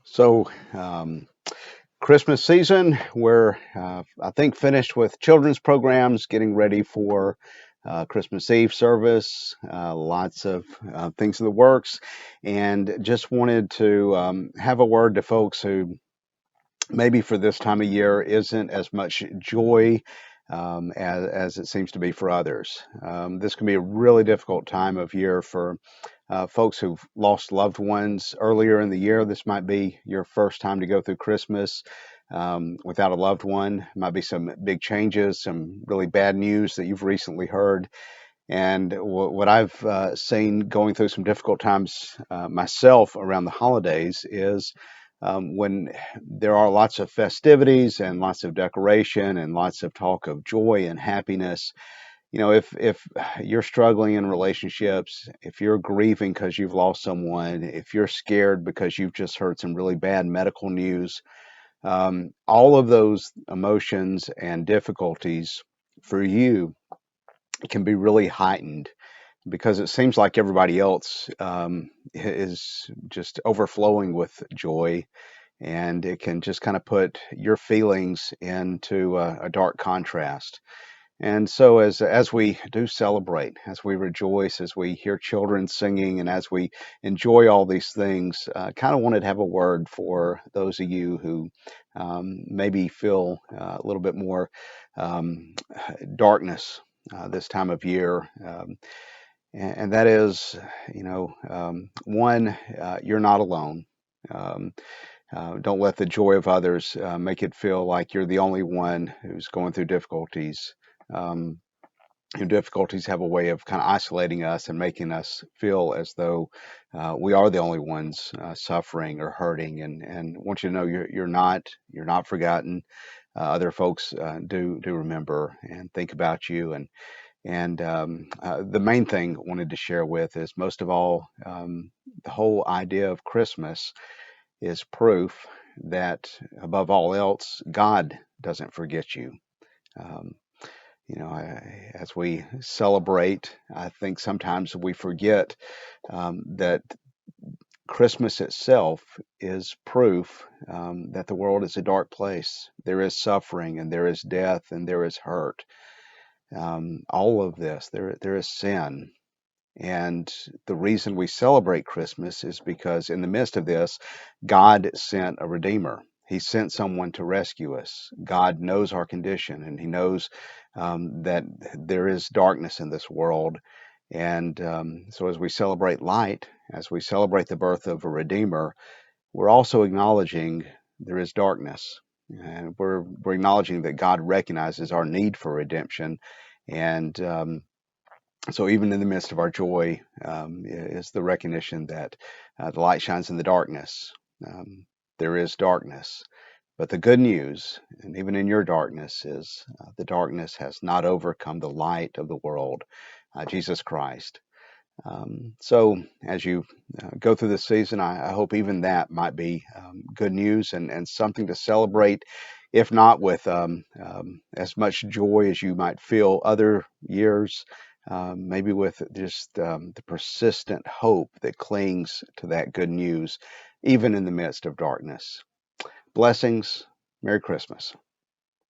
So, Christmas season, we're, I think, finished with children's programs, getting ready for Christmas Eve service, lots of things in the works, and just wanted to have a word to folks who maybe for this time of year isn't as much joy as it seems to be for others. This can be a really difficult time of year for folks who've lost loved ones earlier in the year. This might be your first time to go through Christmas without a loved one. Might be some big changes, some really bad news that you've recently heard. And what I've seen going through some difficult times myself around the holidays is when there are lots of festivities and lots of decoration and lots of talk of joy and happiness. If you're struggling in relationships, if you're grieving because you've lost someone, if you're scared because you've just heard some really bad medical news, all of those emotions and difficulties for you can be really heightened because it seems like everybody else is just overflowing with joy, and it can just kind of put your feelings into a dark contrast. And so as we do celebrate, as we rejoice, as we hear children singing, and as we enjoy all these things, kind of wanted to have a word for those of you who maybe feel a little bit more um, darkness this time of year. And that is, one, you're not alone. Um, don't let the joy of others make it feel like you're the only one who's going through difficulties. Um, Difficulties have a way of kind of isolating us and making us feel as though we are the only ones suffering or hurting. And I want you to know you're not forgotten. Other folks do remember and think about you. And the main thing I wanted to share with is most of all, the whole idea of Christmas is proof that above all else, God doesn't forget you. Um, as we celebrate, I think sometimes we forget that Christmas itself is proof that the world is a dark place. There is suffering, and there is death, and there is hurt. All of this, there is sin. And the reason we celebrate Christmas is because in the midst of this, God sent a Redeemer. He sent someone to rescue us. God knows our condition, and He knows that there is darkness in this world. And so, as we celebrate light, as we celebrate the birth of a Redeemer, we're also acknowledging there is darkness. And we're acknowledging that God recognizes our need for redemption. And so even in the midst of our joy is the recognition that the light shines in the darkness. Um, there is darkness. But the good news, and even in your darkness, is the darkness has not overcome the light of the world, Jesus Christ. So as you go through this season, I hope even that might be good news and something to celebrate, if not with as much joy as you might feel other years, maybe with just the persistent hope that clings to that good news, even in the midst of darkness. Blessings. Merry Christmas.